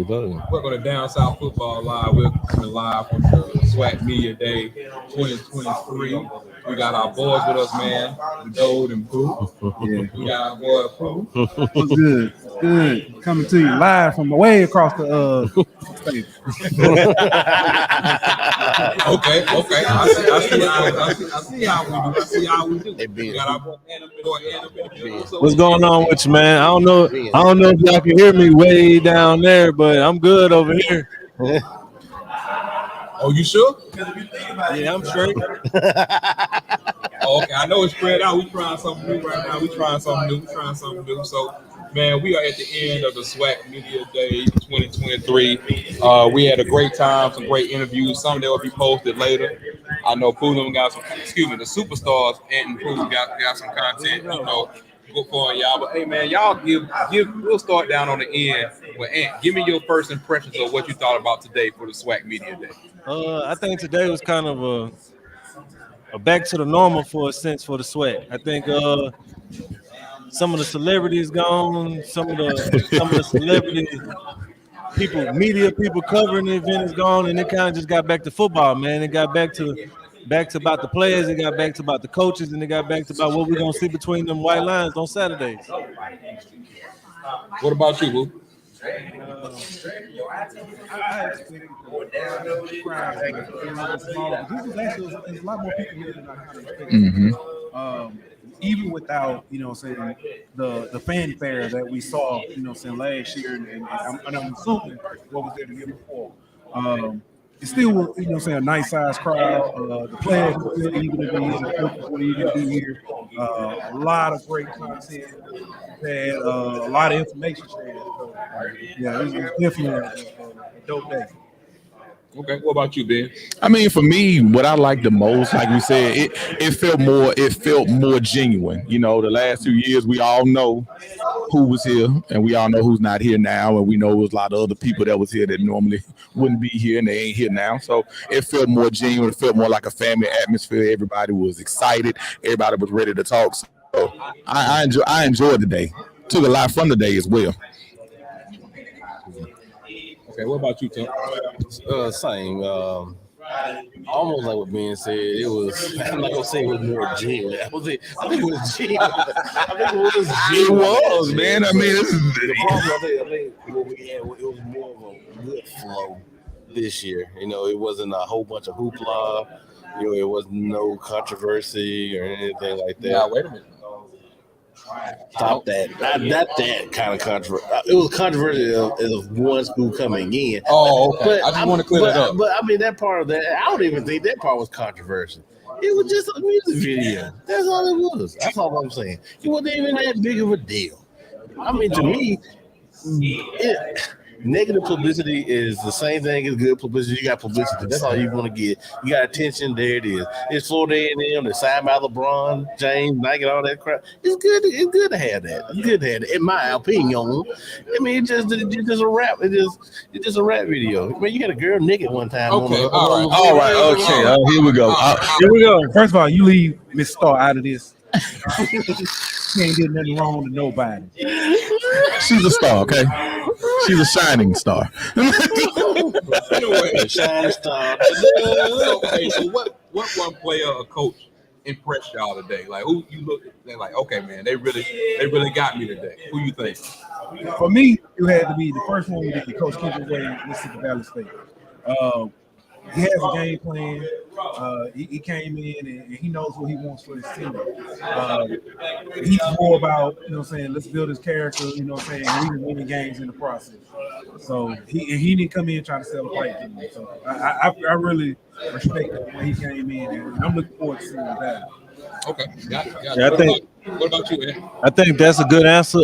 Welcome to Down South Football Live. We're coming live from the SWAC Media Day 2023. We got our boys with us, man. The Geauxlden Pooh. Yeah. We got our boy Pooh. What's good? Good. Coming to you live from way across the state. Okay. I see how we do. We got our boy Adam. What's going on with you, man? I don't know if y'all can hear me way down there, but I'm good over here. Oh, you sure? Yeah, I'm straight. Okay, I know it's spread out. We trying something new right now. We trying something new. So, man, we are at the end of the SWAC Media Day 2023. We had a great time, some great interviews. Some that will be posted later. I know Pooh got some. The superstars and Pooh got some content. Good for y'all. But hey, man, y'all give. We'll start down on the end. Well, Ant, give me your first impressions of what you thought about today for the SWAC Media Day. I think today was kind of a back to the normal for a sense for the SWAC. I think some of the celebrities gone, some of the celebrity media people covering the event is gone, and it kind of just got back to football, man. It got back to about the players, it got back to about the coaches, and it got back to about what we're gonna see between them white lines on Saturdays. What about you, Boo? I expected the crowd. This was actually there's a lot more people here than I kind of expected. Even without, the fanfare that we saw, last year, and I'm assuming what was there the year before. It's still, a nice size crowd. The players were good, even if the coaches were even be here. A lot of great content. Had a lot of information shared. Yeah, it was definitely a dope day. Okay, what about you, Ben? I mean, for me, what I liked the most, like we said, it felt more genuine. The last 2 years, we all know who was here, and we all know who's not here now, and we know there's a lot of other people that was here that normally wouldn't be here, and they ain't here now. So it felt more genuine. It felt more like a family atmosphere. Everybody was excited. Everybody was ready to talk. So I enjoyed the day. Took a lot from the day as well. Okay, what about you, Tim? Same. Almost like what Ben said. It was. I'm not gonna say it was more genuine. I think it was genuine. It was, man. I mean, the problem. I think what we had. It was more of a good flow this year. It wasn't a whole bunch of hoopla. It was no controversy or anything like that. Now, wait a minute. Stop that. Not that kind of controversy. It was controversy of one school coming in. Oh, okay. But I just want to clear that up. But I mean, that part of that, I don't even think that part was controversial. It was just a music video. That's all it was. That's all I'm saying. It wasn't even that big of a deal. I mean, to me, negative publicity is the same thing as good publicity. You got publicity. That's all you want to get. You got attention. There it is. It's Florida A&M. They're signed by LeBron, James, Nike, all that crap. It's good. It's good to have that. It's good to have that. In my opinion, I mean, it's just a rap. It's just a rap video. I mean, you had a girl naked one time. Okay. All right. Okay. Here we go. First of all, you leave Miss Star out of this. She ain't did nothing wrong to nobody. She's a star, okay? She's a shining star. Anyway, shining star. Okay, so what one player or coach impressed y'all today? Like, who you look at? They're like, okay, man, they really got me today. Who you think? For me, you had to be the first one to be Coach Kendrick Wade, Mississippi Valley State. He has a game plan. He came in and he knows what he wants for his team. He's more about, let's build his character, and we can win games in the process. So he didn't come in trying to sell a fight to me. So I really respect when he came in, and I'm looking forward to seeing that. Okay, got it. Yeah, What about you, Ed? I think that's a good answer.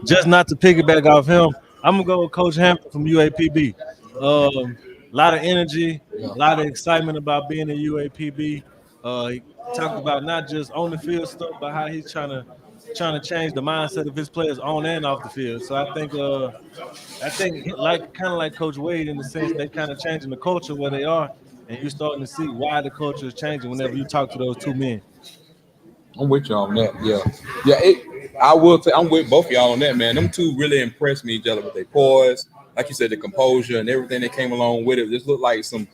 Just not to piggyback off him, I'm gonna go with Coach Hampton from UAPB. A lot of energy, a lot of excitement about being in UAPB. He talked about not just on the field stuff, but how he's trying to change the mindset of his players on and off the field. So I think like Coach Wade, in the sense they kind of changing the culture where they are, and you're starting to see why the culture is changing whenever you talk to those two men. I'm with y'all on that. Yeah. I will say I'm with both of y'all on that, man. Them two really impressed me, each other with their poise. like you said, the composure and everything that came along with it. Just looked like some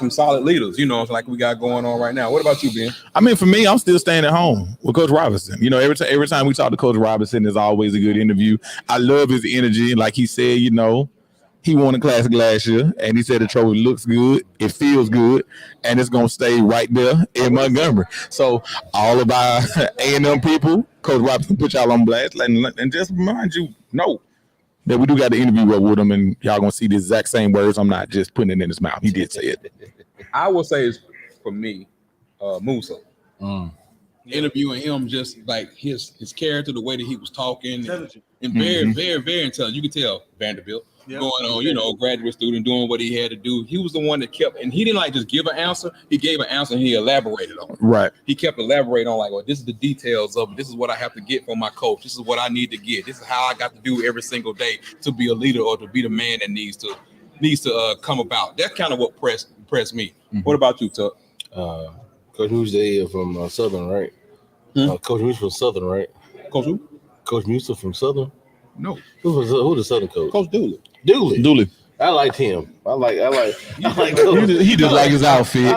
solid leaders, like we got going on right now. What about you, Ben? I mean, for me, I'm still staying at home with Coach Robinson. Every time we talk to Coach Robinson, there's always a good interview. I love his energy. Like he said, he won a classic last year, and he said the trophy looks good, it feels good, and it's gonna stay right there in Montgomery. So all of our A&M people, Coach Robinson put y'all on blast, and just remind you, that we do got the interview with him, and y'all gonna see the exact same words. I'm not just putting it in his mouth. He did say it. I will say it's for me, Musa. Interviewing him, just like his character, the way that he was talking, and very, very, very intelligent. You could tell Vanderbilt going on, graduate student doing what he had to do. He was the one that kept, and he didn't just give an answer. He gave an answer and he elaborated on it. Right. He kept elaborating on well, this is the details of it. This is what I have to get from my coach. This is what I need to get. This is how I got to do every single day to be a leader or to be the man that needs to come about. That's kind of what pressed me. What about you, Tuck? Coach Musa from Southern, right? Coach Musa from Southern, right? Coach who? Coach Musa from Southern. No. Who the Southern coach? Coach Dooley. Dooley. I liked him. I like. He just like his outfit.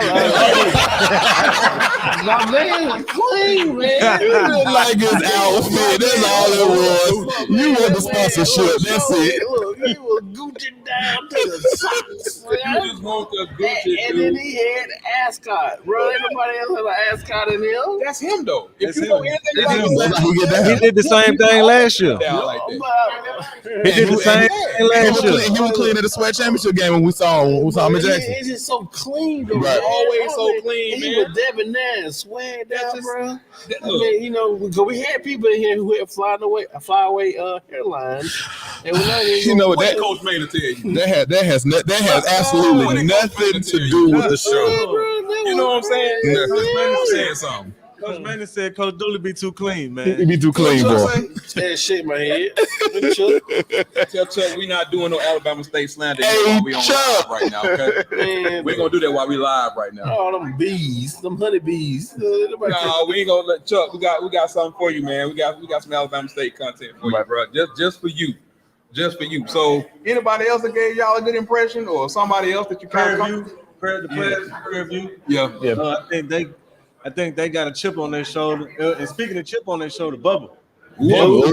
My man was clean, man. He just like his outfit. That's all it was. You want the sponsorship. That's it. Look, he was Gucci down to the socks. You just want the Gucci, And then he had ascot. Bro, ain't nobody else had an ascot in him. That's him, though. If That's you him. know anything about him, That's how he get down. He did the same thing last year. down like that. He did the same thing last year. He was clean at the SWAC championship game when we saw him in Jackson. He's just so clean, though. Right. Always so clean, and he man. was debonair and swag down, bro. Look. I mean, because we had people in here who had flyaway hairlines, and we're not even You know what What that Coach May to tell you? that has absolutely nothing to do with the show. You know what I'm saying? Yeah. Coach May was saying something. Coach Manning said Coach Dooley be too clean, He man. be too clean, boy. That shit in my head. Tell Chuck we not doing no Alabama State slander Hey, while we on Chuck. live right now, okay? Man, We're gonna do that while we live right now. all them bees, them honey bees. No, we ain't gonna let Chuck. We got something for you, man. We got some Alabama State content for you, bro. Just for you. Just for you. So anybody else that gave y'all a good impression or somebody else that you kind of Prayer view. Yeah. I think they got a chip on their shoulder. And speaking of chip on their shoulder, Bubba. Ooh.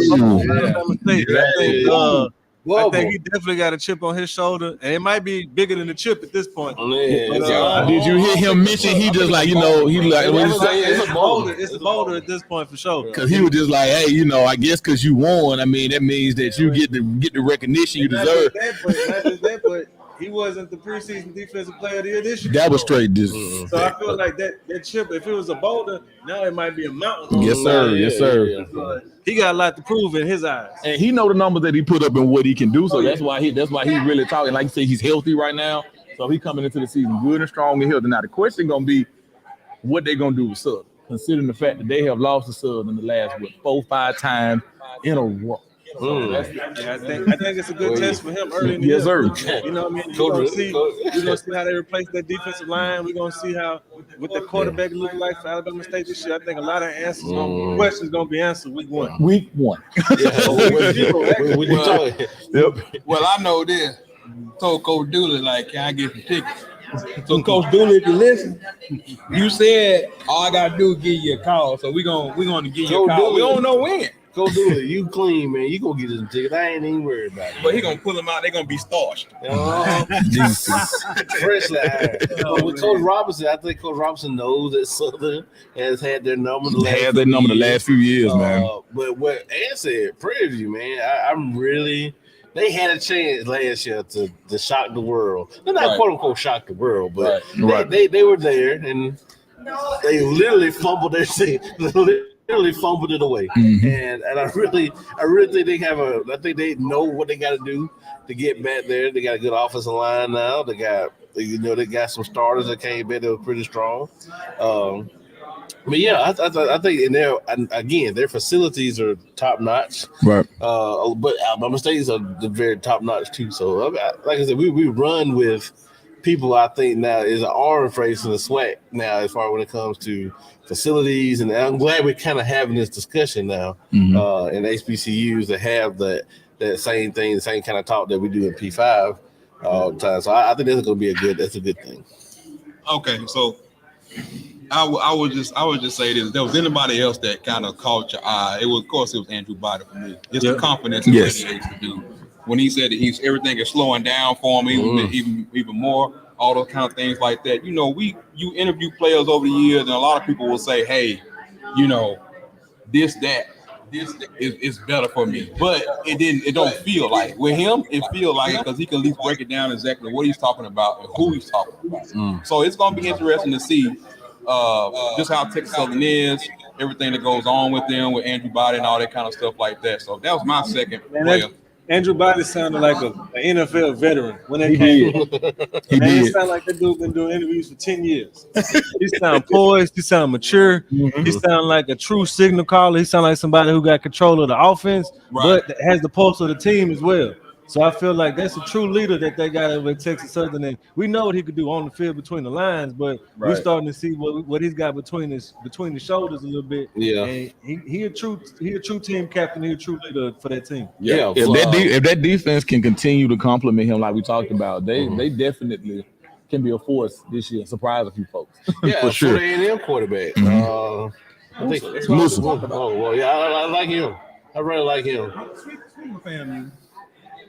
I think he definitely got a chip on his shoulder, and it might be bigger than the chip at this point. Did you hear him mention? He just like he like what he say? It's a boulder at this point for sure. Because he was just like, hey, I guess because you won, I mean, that means that you get the recognition you deserve. Not just that, but he wasn't the preseason defensive player of the year this year. That was straight. So I feel like that chip, if it was a boulder, now it might be a mountain. Yes, sir. Yes, sir. He got a lot to prove in his eyes. And he know the numbers that he put up and what he can do. So that's why he's really talking. Like you say, he's healthy right now. So he coming into the season good and strong and healthy. Now the question gonna be what they gonna do with Southern, considering the fact that they have lost to Southern in the last 4-5 times in a row. I think it's a good test for him early in the year. Yes, sir. You know what I mean? We're gonna see how they replace that defensive line. We're gonna see what the quarterback look like for Alabama State this year. I think a lot of questions gonna be answered week one. Week one. Well, I know this. Told Coach Dooley, can I get some tickets? So Coach Dooley, if you listen, you said all I gotta do is give you a call. So we're gonna give you a call. We don't know when. Go do it. You clean, man. You gonna get some tickets. I ain't even worried about it. But he gonna pull them out. They gonna be starched. Freshly ironed. But with Coach Robinson, I think Coach Robinson knows that Southern has had their number the last few years, man. But what Ann said, Prairie View, man, I'm really. They had a chance last year to shock the world. They're not quote unquote shock the world, but they were there and they literally fumbled their seat. Literally fumbled it away, and I really think they have I think they know what they got to do to get back there. They got a good offensive line now. They got some starters that came back that were pretty strong. But yeah, I think their facilities are top notch. Right. But Alabama State are the very top notch too. So like I said, we run with people. I think now is an arm race in the SWAC now as far when it comes to facilities, and I'm glad we're kind of having this discussion now in HBCUs that that same thing, the same kind of talk that we do in P5 all the time. So I think that's a good thing. Okay, so I would just say this. If there was anybody else that kind of caught your eye, it was Andrew Biden for me. It's the confidence in what he able to do. When he said that everything is slowing down for him, even more, all those kind of things like that. You know, you interview players over the years, and a lot of people will say, hey, you know, this is better for me, but it don't feel like with him. It feel like it because he can at least break it down exactly what he's talking about and who he's talking about. So it's gonna be interesting to see just how Texas Southern is, everything that goes on with them, with Andrew Biden and all that kind of stuff like that. So that was my second player. Andrew Biden sounded like an NFL veteran when they came. He did. Sound like that dude been doing interviews for 10 years. He sound poised. He sound mature. He sound like a true signal caller. He sound like somebody who got control of the offense, but has the pulse of the team as well. So I feel like that's a true leader that they got over at Texas Southern. And we know what he could do on the field between the lines, but we're starting to see what he's got between the shoulders a little bit. Yeah, and he a true team captain. He a true leader for that team. Yeah, if that defense can continue to compliment him like we talked about, they definitely can be a force this year. Surprise a few folks. Yeah, for sure. A&M quarterback. I think Musa. Oh well, yeah, I like him. I really like him. Speaking of family,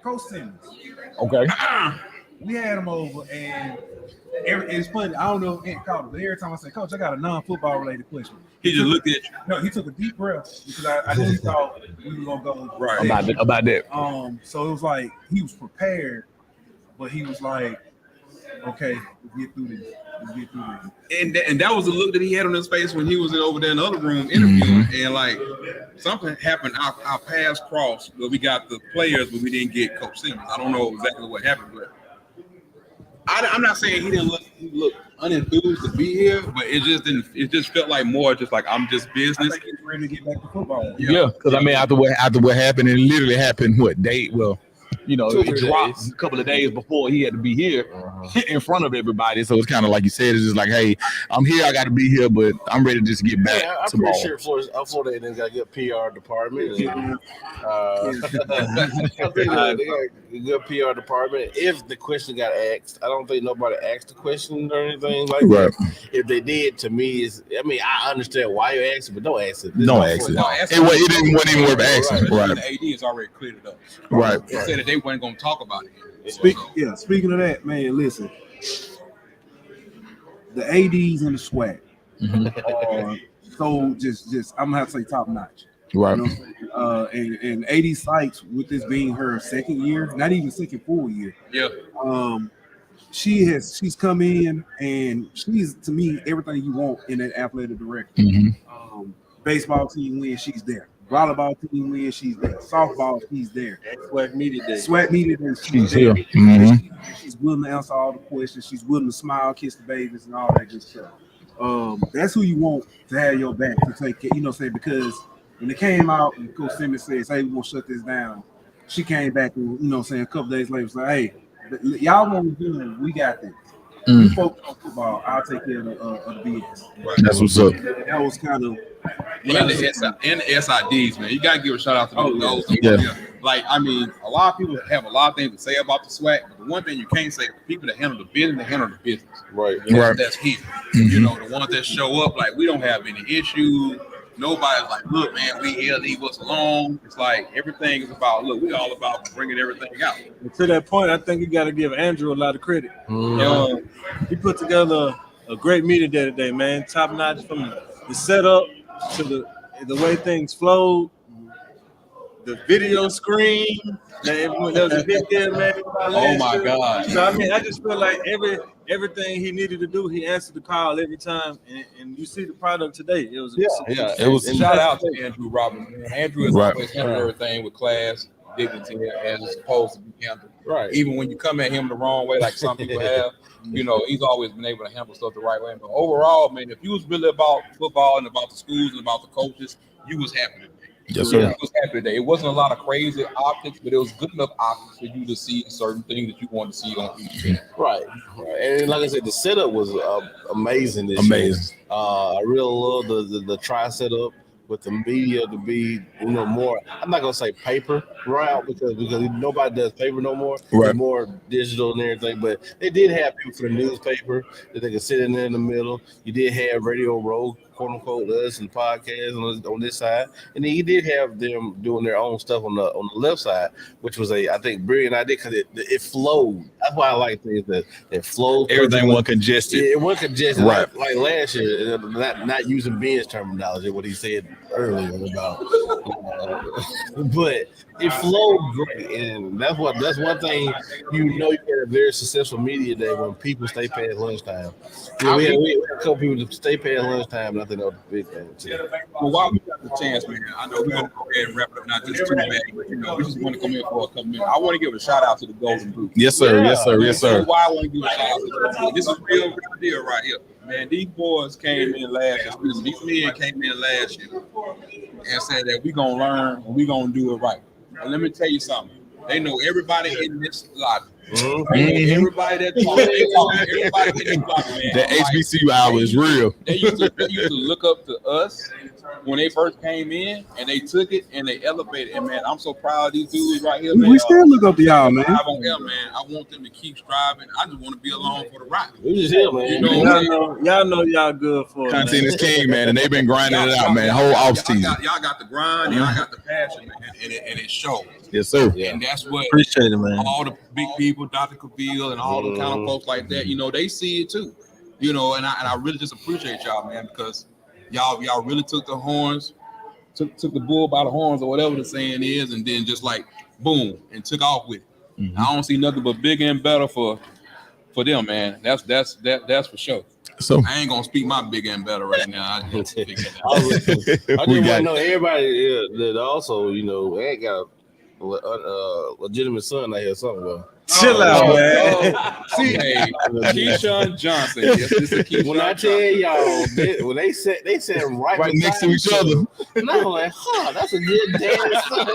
Coach Simmons. Okay. We had him over, and it's funny. I don't know if Ant caught it, but every time I say, Coach, I got a non-football related question. He just looked at you. No, he took a deep breath because I knew he thought we were gonna go about that. So it was like he was prepared, but he was like, okay, let's get through this. And that was the look that he had on his face when he was over there in the other room interviewing, and like something happened. Our paths crossed, but we got the players, but we didn't get Coach Simmons. I don't know exactly what happened, but I'm not saying he didn't look unenthused to be here, but it just felt like more just like I'm just business. I think he's ready to get back to football. Yeah, because I mean after what happened, it literally happened it dropped a couple of days before he had to be here in front of everybody. So it's kind of like you said, it's just like, hey, I'm here, I got to be here, but I'm ready to just get back. I'm tomorrow. pretty sure Florida A&M got a good PR department. I think they got a good PR department. If the question got asked, I don't think nobody asked the question or anything like that. If they did, to me, I understand why you asked it, but don't ask it. Don't ask it. It wasn't even worth asking. Right. The AD has already cleared it up. Right. They said that they weren't going to talk about it. Speaking of that, man, listen. The ADs and the SWAC are so just I'm gonna have to say top notch. Right. You know and AD Sykes, with this being her second year, not even second full year. Yeah. She's come in and she's, to me, everything you want in an athletic director. Baseball team win, she's there. Volleyball team win, she's there. Softball, she's there. SWAC media day, she's there. She's willing to answer all the questions. She's willing to smile, kiss the babies, and all that good stuff. That's who you want to have your back to take care. Because when it came out and Coach Simmons says, "Hey, we're gonna shut this down," she came back and a couple days later was like, "Hey, y'all want to do it? We got this. You focus on football. I'll take care of the BS." Right. That's what's up. That was kind of. And the SIDs, man. You got to give a shout out to those. Like, I mean, a lot of people have a lot of things to say about the SWAC, but the one thing you can't say, people that handle the business, they handle the business. Right. That's here. The ones that show up, like, we don't have any issues. Nobody's like, look, man, we here, leave us alone. It's like everything is about, look, we all about bringing everything out. And to that point, I think you got to give Andrew a lot of credit. He put together a great meeting day today, man. Top notch from the setup to the way things flowed, the video screen. There was a big deal, man. Oh my God! So I just feel like everything he needed to do, he answered the call every time, and you see the product today. It was It was a shout out to Andrew Robinson. Andrew has always handled everything with class, dignity, as it's supposed to be handled. Right. Even when you come at him the wrong way, like some people have, he's always been able to handle stuff the right way. But overall, man, if you was really about football and about the schools and about the coaches, you was happy today. Yes, sir. You was happy today. It wasn't a lot of crazy optics, but it was good enough optics for you to see certain things that you wanted to see on TV. Right. And like I said, the setup was amazing this year. I really love the tri setup. with the media to be, more. I'm not gonna say paper route because nobody does paper no more. Right. It's more digital and everything. But they did have people for the newspaper that they could sit in there in the middle. You did have Radio Row, quote unquote, us and podcasts on this side, and then you did have them doing their own stuff on the left side, which was I think brilliant idea because it flowed. That's why I like things that flow. Everything wasn't congested. Yeah, it wasn't congested. Right. Like last year, not using Ben's terminology, what he said earlier about, but it flowed great, and that's one thing you get a very successful media day when people stay past lunchtime. Yeah, we had a couple people to stay past lunchtime, and I think that was a big thing too. Well, while we got the chance, man, I know we're gonna go ahead and wrap it up. Not just too bad, but we just want to come in for a couple minutes. I want to give a shout out to the Golden Group. Yes, sir. Yeah. Yes, sir. Yes, sir. Why I want to give a shout out to them? This is real deal right here, man. These boys came in last year. These men came in last year and said that we gonna learn and we gonna do it right. And let me tell you something. They know everybody in this lobby. Everybody that talks, everybody in this lobby, man. The HBCU hour is real. They used to look up to us when they first came in, and they took it and they elevated. And man, I'm so proud of these dudes right here, man. We still look up to y'all, man. I want them to keep striving. I just want to be along for the ride. We just here, man. You know what I'm saying? Y'all know y'all good for it. Content is king, man, and they've been grinding it out, man. Whole off season. Y'all got the grind, y'all got the passion, man, and it shows. Yes, sir. And that's what Appreciate it, man. all the big people, Dr. Cavill, and all the kind of folks like that, they see it too. And I really just appreciate y'all, man, because y'all really took the horns, took the bull by the horns or whatever the saying is, and then just like boom and took off with it. Mm-hmm. I don't see nothing but bigger and better for them, man. That's for sure. So I ain't gonna speak my bigger and better right now. I just I just want to know everybody that also, ain't got a legitimate son out here somewhere. Chill out, man. See, hey, Keyshawn Johnson. Yes, this is Keyshawn When I tell y'all, when they said right next to each other. and I'm like, that's a good dad and son.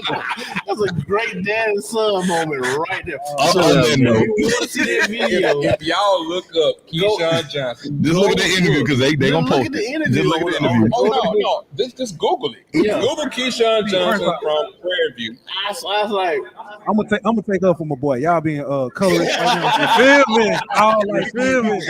That's a great dad and son moment right there. On that note, You want to see that video? If y'all look up Keyshawn Johnson, just look at the interview because they gonna Look post at the it. interview. Just look at the interview. no. Just Google it. Yeah. Google Keyshawn Johnson from Prairie View. I was like, I'm gonna take up for my boy. Y'all being colorist. You feel me? All like feel me.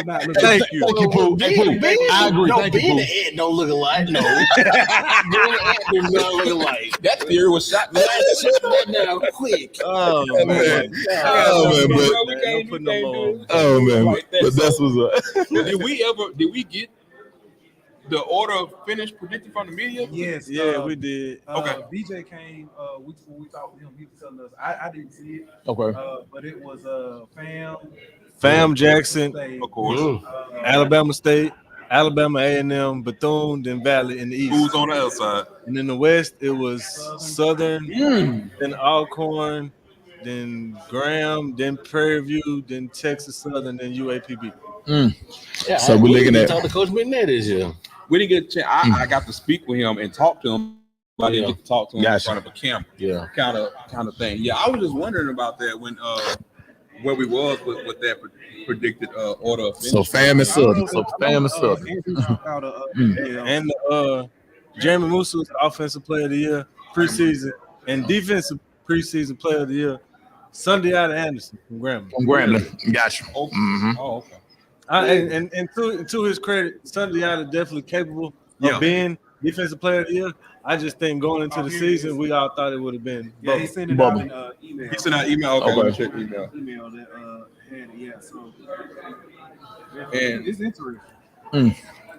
Thank you. Thank you, Pooh. Hey, Pooh. I agree. No, Thank you, being Pooh. the ant don't look alike. No, being the ant do not look alike. That theory was shot down. Shut that down quick. Oh, man. Oh, man, but Don't put no more. oh man, but that's what's up. Did we get the order of finish predicted from the media? Yes. Yeah, we did. Okay. BJ came. When we talked with him, he was telling us. I didn't see it. Okay. But it was Fam Jackson, Of course. Alabama State, Alabama A&M, Bethune, then Valley in the East. Who's on the other side? And in the West, it was Southern, then Alcorn, then Graham, then Prairie View, then Texas Southern, then UAPB. Yeah, So we're looking at- talk to Coach McNair this year. We didn't get a chance. I got to speak with him and talk to him. I didn't get to talk to him in Gotcha. front of a camera, Yeah. kind of thing. Yeah, I was just wondering about that when where we was with that predicted order. Of So fam is Southern. So fam is Southern. And Jeremy Musa was the offensive player of the year preseason and defensive preseason player of the year. Sunday out of Anderson from Grambling. I'm Grambling. Gotcha. Oh, Mhm. oh, okay. And to his credit, Sunday out is definitely capable of being defensive player of the year. I just think going into the season, we all thought it would have been. Yeah, he sent it Bubble. out in email. He sent out email. Okay, let me check email. Email that had so And- it's interesting.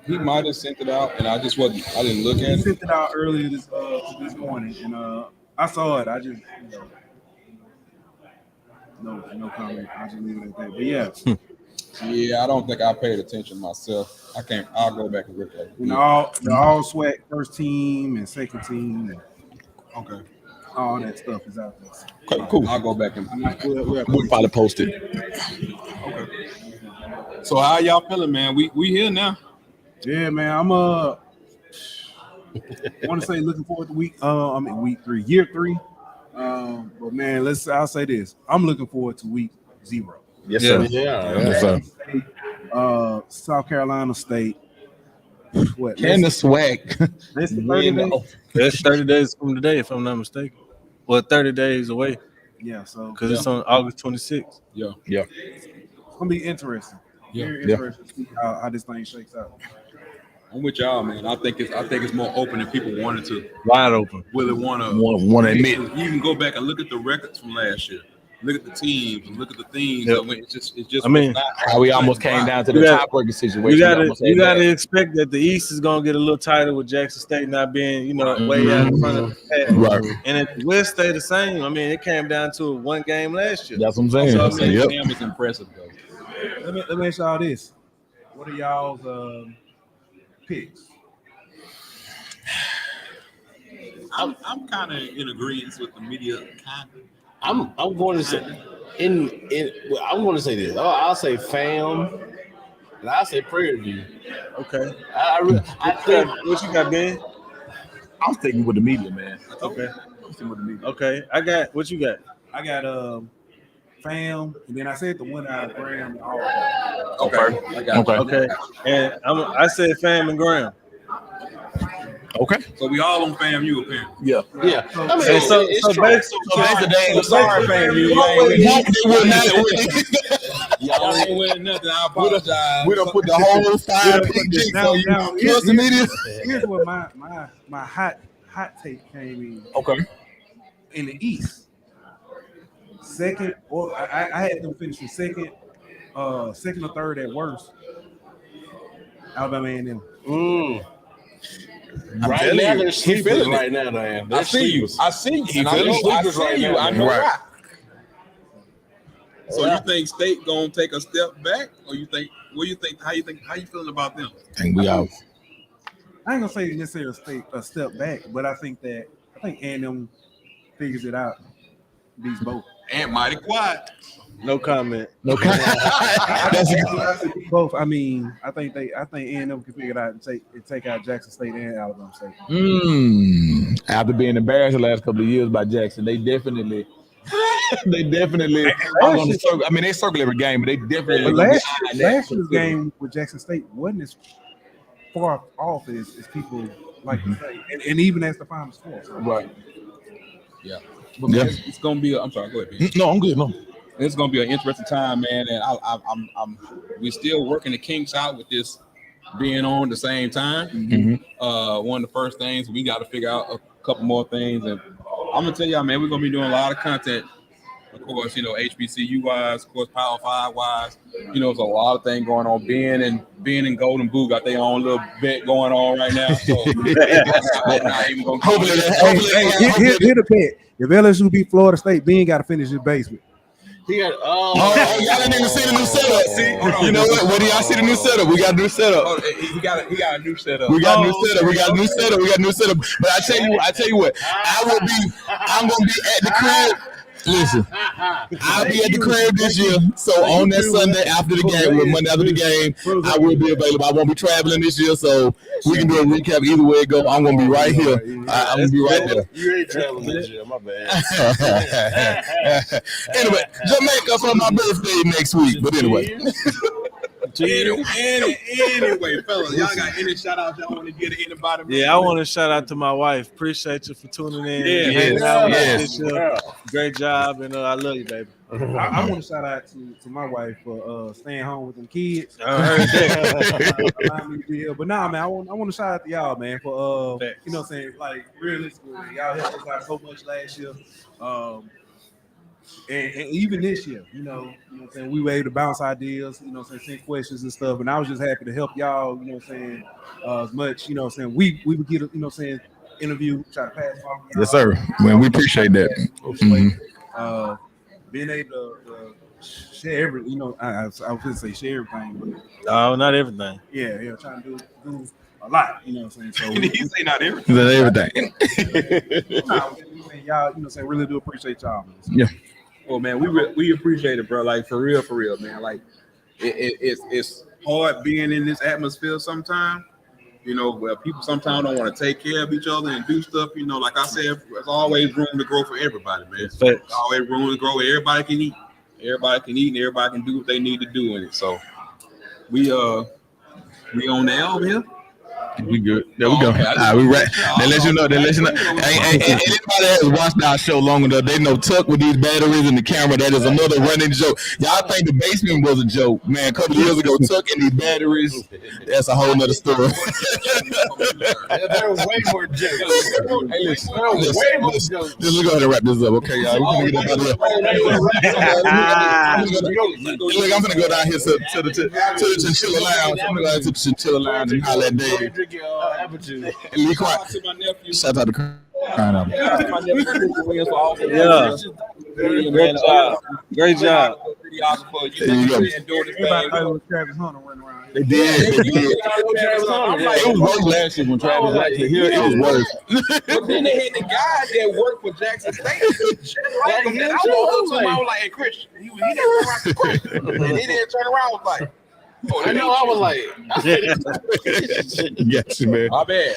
He might have sent it out, and I didn't look He at it. sent it out earlier this morning, and I saw it. I just no comment. I just leave it at that. But yeah, Yeah, I don't think I paid attention myself. I'll go back and look at it. the all SWAC first team and second team, and Okay. all that stuff is out there. Okay, cool. I'll go back and. We'll probably post it. So how y'all feeling, man? We here now. Yeah, man. I'm want to say looking forward to week 3, year 3. But man, I'll say this. I'm looking forward to week 0. Yes, Yeah. sir. Yeah. Yes, sir. South Carolina State. what? Can the SWAC Less than 30 win? days? That's 30 days from today, if I'm not mistaken. Well, 30 days away Yeah, so because it's on August 26th. Yeah. Yeah. it's gonna be interesting. Yeah. Very Yeah. interesting to see how this thing shakes out. I'm with y'all, man. I think it's more open than people wanted to. Wide open. Really want to Want to admit. You can go back and look at the records from last year. Look at the teams and look at the things. Yep. I mean, it's just. I mean, was not How we almost came down to the You gotta- tiebreaker situation. You We gotta almost had you gotta that. expect that the East is gonna get a little tighter with Jackson State not being, way out in front of the pack. Right. And if the West stay the same, I mean, it came down to one game last year. That's what I'm saying. So, I mean, Yep. Sam is impressive though. Let me ask y'all this: what are y'all's picks? I'm kind of in agreement with the media. Kind of. I'm going to say I'm going to say this. I'll say fam, and I'll say Prairie View. Okay. I think What you got, Ben? I'm sticking with the media, man. Okay. I'm sticking with the media. Okay. I got what you got. I got fam, and then I said the one out of Graham and all. Okay. I got it. Okay. And I said Fam and Graham. Okay. So we all on FAMU apparently. Yeah. yeah. I mean, And so it's true. I'm sorry, FAMU. Y'all ain't winning nothing. I apologize. We don't put the whole 5 pick G Now, for you. now, Trust the media. here's where my hot take came in. Okay. In the East, second, or I had them finishing second or third at worst. Alabama A&M. Right telling now, you, they're he sleepers feeling it. right now, man. I see you. I see you. And I know sleepers right now, I know Right. why. So Yeah. you think State gonna take a step back, or you think? What do you think? How you feeling about them? I think we out. I ain't gonna say necessarily a step back, but I think A&M figures it out. Beats both. And mighty quiet. No comment. No. That's a, Both. I mean, I think A&M can figure it out and take out Jackson State and Alabama State. After being embarrassed the last couple of years by Jackson, they definitely are going to circle. I mean, they circle every game, but they definitely. But gonna last be eyeing that. year's game with Jackson State wasn't as far off as people like to say, and even as the final score. So. Right. Yeah. But Yeah. man, it's gonna be. I'm sorry. Go ahead. Ben. No, I'm good. No. It's gonna be an interesting time, man. And we're still working the kinks out with this being on at the same time. One of the first things we got to figure out a couple more things, and I'm gonna tell y'all, man, we're gonna be doing a lot of content. Of course, HBCU wise, of course, Power 5 wise. There's a lot of things going on. Ben and Geauxlden Boo got their own little bet going on right now. So I'm not even gonna Hopefully, Hit a bet. If LSU beat Florida State, Ben got to finish his basement. He got y'all didn't even see the new setup. See, you know what? What do y'all see the new setup? We got a new setup. Oh, he got a new setup. We got a new setup. We got a new setup. We got a new setup. But I tell you what. I'm gonna be at the crib. Listen, I'll be at the crib this year. So on that Sunday after the game, or Monday after the game, I will be available. I won't be traveling this year, so we can do a recap either way it go. I'm gonna be right here. I'm gonna be right there. You ain't traveling this year, my bad. Anyway, Jamaica for my birthday next week. But anyway. Anyway, fellas, y'all got any shout outs y'all want to give to anybody? Yeah, I want to shout out to my wife. Appreciate you for tuning in. Yeah, hanging out with us yes. this year. Great job, and I love you, baby. I want to shout out to my wife for staying home with them kids. I heard that. But nah, man, I want to shout out to y'all, man, for saying, like, realistically, y'all helped us out so much last year. And even this year, we were able to bounce ideas, send questions and stuff. And I was just happy to help y'all, as much, we would get interview, try to pass off. Yes, sir. Man, we appreciate that. Being able to share everything, I was going to say share everything, but No, not everything. yeah, trying to do a lot, So He say not everything. Everything. y'all, really do appreciate y'all, man. Yeah. Well, man, we appreciate it, bro. Like for real, man. Like it's hard being in this atmosphere sometimes. Where people sometimes don't want to take care of each other and do stuff. Like I said, there's always room to grow for everybody, man. There's always room to grow. Everybody can eat. Everybody can eat, and everybody can do what they need to do in it. So we on the L here. We good. There we go. Okay, All right, we right. They let you know. Hey, anybody that has watched our show long enough, they know Tuck with these batteries and the camera. That is another running joke. Y'all think the basement was a joke, man? A couple of years ago, Tuck and these batteries. That's a whole nother story. There was way more jokes. Hey, listen. Let's go ahead and wrap this up, okay, y'all? We're gonna get up out of here. Look, I'm gonna go down here to the Chinchilla Lounge. I'm gonna go to the Chinchilla Lounge and holler at Dave. And Lee Quiet. Shout out to Crown. Yeah. Great job. There you go. Everybody thought it was Travis Hunter running around. They did. It was worse last year when Travis was actually here. It was worse. But then they had the guys that worked for Jackson State. I was like, hey, Chris, he didn't turn around to Chris. And he didn't turn around, was like, oh, I know. I was like, Yes, man. my bad.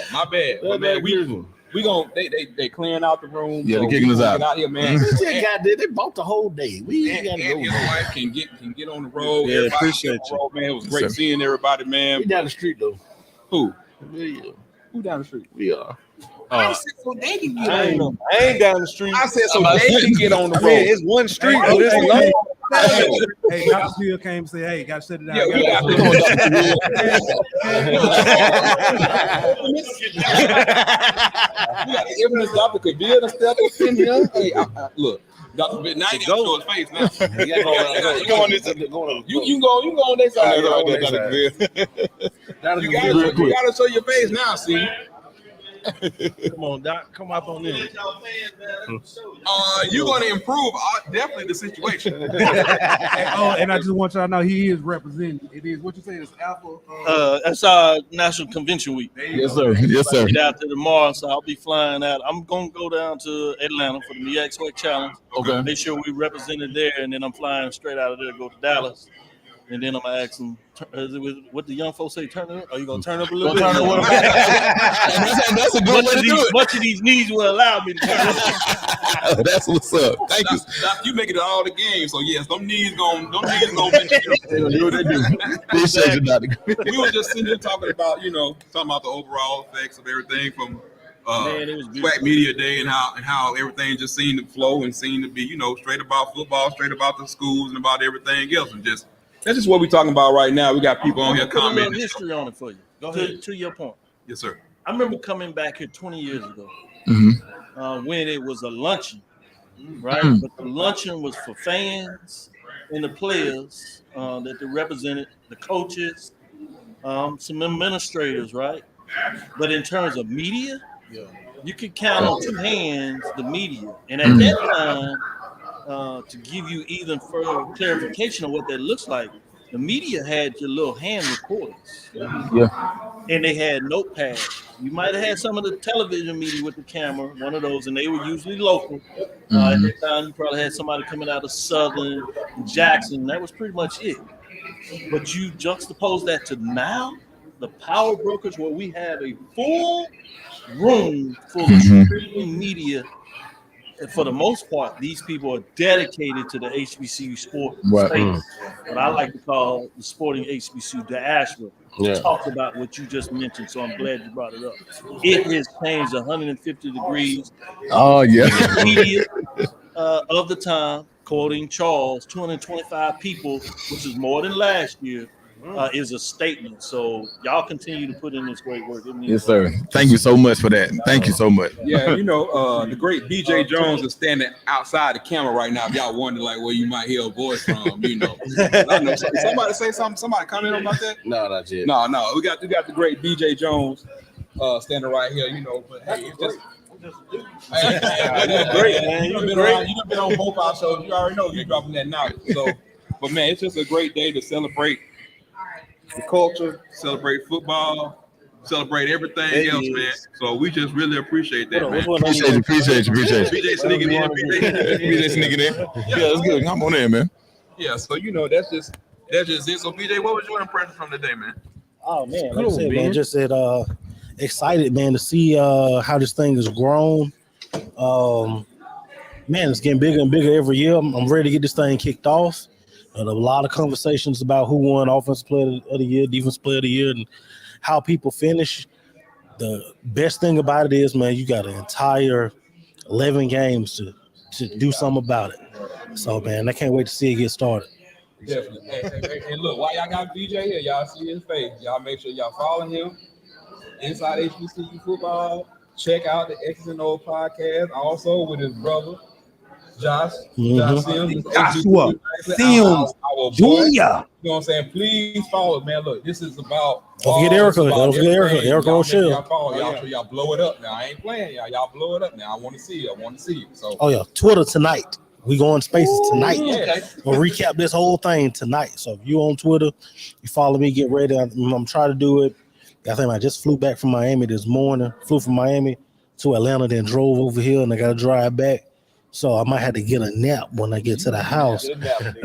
But man, we gonna they clearing out the room. Yeah, they're kicking us out. Out here, man. They bought the whole day. We ain't got to And go. his wife can get on the road. Yeah, Everybody appreciate get on the road, man. It was great Sir. seeing everybody, man. We down the street though. Who? Yeah, Who down the street? we are. I said so they can get I on. ain't down the street. I said so they can get on the I road. mean, it's one street, but it's long. Hey, Dr. Bill came and said, "Hey, got to shut it down." Yeah, we got the evidence Dr. Kabir to step up in here. Hey, look, Dr. Bill, now you got to show his face now. You go on this. You go on this side. You got to show your face now. See. Come on, Doc. Come up on this. You're going to improve definitely the situation. Oh, and I just want y'all to know he is representing. It is what you say is Alpha. That's our National Convention Week. Yes, sir. Yes, sir. Get out there tomorrow, so I'll be flying out. I'm gonna go down to Atlanta for the SWAC Challenge. Okay. Make sure we represented there, and then I'm flying straight out of there to go to Dallas. And then I'm gonna ask them, what the young folks say, turn it up? Are you gonna turn up a little bit? That's a good way to do it. Much of these needs will allow me to turn up. That's what's up. Thank you. You make it all the games, so yes, them knees gonna Do what they do. Appreciate you, Dr. We were just sitting here talking about the overall effects of everything from Man, it was beautiful. SWAC Media Day and how everything just seemed to flow and seemed to be straight about football, straight about the schools and about everything else, and that's just what we're talking about right now. We got people on here Put a little commenting. history on it for you. Go ahead. To your point. Yes, sir. I remember coming back here 20 years ago when it was a luncheon, right? But the luncheon was for fans and the players that they represented, the coaches, some administrators, right? But in terms of media, you could count on two hands the media. And at that time, to give you even further clarification of what that looks like, the media had your little hand recorders. And they had notepads. You might have had some of the television media with the camera, one of those, and they were usually local. At that time, you probably had somebody coming out of Southern, Jackson. That was pretty much it. But you juxtapose that to now, the power brokers, where we have a full room full of streaming media. And for the most part, these people are dedicated to the HBCU sport space. What I like to call the sporting HBCU diaspora. Talked about what you just mentioned, so I'm glad you brought it up. It has changed 150 degrees. Oh, yeah. Media of the time, quoting Charles, 225 people, which is more than last year, is a statement. So y'all continue to put in this great work. Yes, sir. Thank you so much for that. Thank you so much. Yeah, the great BJ Jones is standing outside the camera right now. If y'all wonder where you might hear a voice from, I know. Somebody say something. Somebody comment about that? No, not yet. No. We got the great BJ Jones standing right here. But hey, it's just. Great, man. You've been on both our shows. You already know you're dropping that knowledge. So, but man, it's just a great day to celebrate the culture, celebrate football, celebrate everything else, man. So we just really appreciate that, man. Appreciate you. BJ sneaking in. BJ sneaking in. Yeah, that's good. Come on in, man. Yeah, so that's just it. So BJ, what was your impression from today, man? Oh man, like I said, man, just said excited, man, to see how this thing has grown. Man, it's getting bigger and bigger every year. I'm ready to get this thing kicked off. There's a lot of conversations about who won Offensive Player of the Year, Defensive Player of the Year, and how people finish. the best thing about it is, man, you got an entire 11 games to do something about it. So, man, I can't wait to see it get started. Definitely. And look, while y'all got BJ here, y'all see his face. Y'all make sure y'all follow him. Inside HBCU Football. Check out the X's and O podcast. Also with his brother, Josh. Josh Sims. Joshua Sims. Our boy. Junior. You know what I'm saying? Please follow, man. Look, this is about. Don't forget Erica. Don't forget Erica. Erica Rochelle. Y'all follow. Y'all blow it up now. I ain't playing y'all. Y'all blow it up now. I want to see you. So. Oh yeah, Twitter tonight. We go on Spaces tonight. Yeah. We'll recap this whole thing tonight. So if you on Twitter, you follow me. Get ready. I'm trying to do it. I think I just flew back from Miami this morning. Flew from Miami to Atlanta, then drove over here, and I got to drive back. So I might have to get a nap when I get to the house.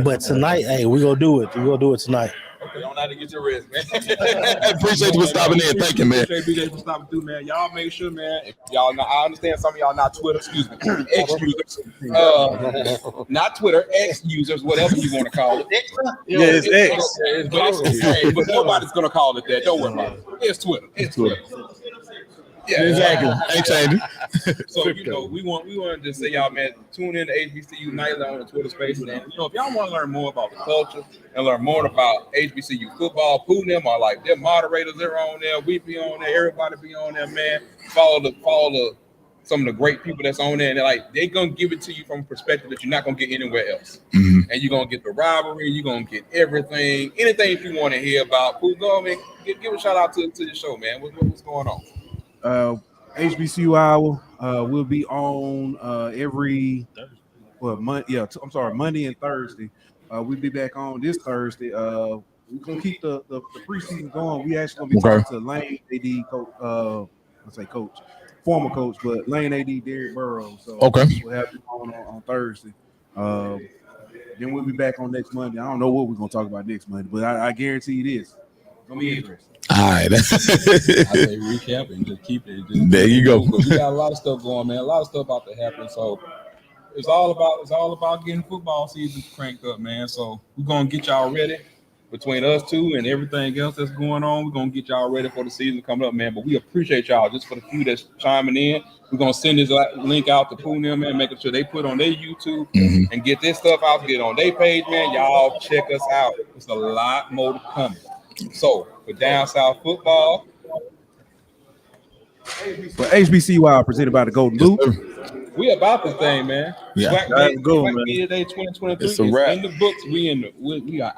But tonight, hey, we're going to do it. We're going to do it tonight. Okay, don't have to get your rest, man. Appreciate you for stopping in. Thank you, man. Appreciate BJ for stopping through, man. Y'all make sure, man. If y'all not, I understand some of y'all not Twitter, excuse me, X users. Not Twitter, X users, whatever you want to call it. Yeah, it's X. Hey, but nobody's gonna call it that. Don't worry about it. It's Twitter. It's Twitter. Yeah, Exactly. Ain't changing. So we want to say y'all, man, tune in to HBCU Nightly on the Twitter Spaces, and if y'all want to learn more about the culture and learn more about HBCU football, Pooh and them are like their moderators. They're on there. We be on there. Everybody be on there, man. Follow some of the great people that's on there, and they're gonna give it to you from a perspective that you're not gonna get anywhere else. Mm-hmm. And you're gonna get the rivalry. You're gonna get anything if you want to hear about. Pooh, go man, give a shout out to the show, man. What's going on? HBCU Hour will be on Monday and Thursday. We'll be back on this Thursday. We're gonna keep the preseason going. We actually gonna be talking to Lane AD coach, former coach, but Lane AD Derek Burrows. So we'll have him on Thursday. Then we'll be back on next Monday. I don't know what we're gonna talk about next Monday, but I guarantee it is gonna be interesting. All right. I say recap and just keep it. There you go. We got a lot of stuff going, man. A lot of stuff about to happen. So it's all about getting football season cranked up, man. So we're gonna get y'all ready between us two and everything else that's going on. We're gonna get y'all ready for the season coming up, man. But we appreciate y'all just for the few that's chiming in. We're gonna send this link out to Pooh and them, man, making sure they put on their YouTube and get this stuff out, get on their page, man. Y'all check us out. It's a lot more to come. So for Down South Football, but HBCU Hour presented by the Golden Loop. we about this thing, man. Yeah. SWAC Media Day 2023 It's a is wrap. in the books. We are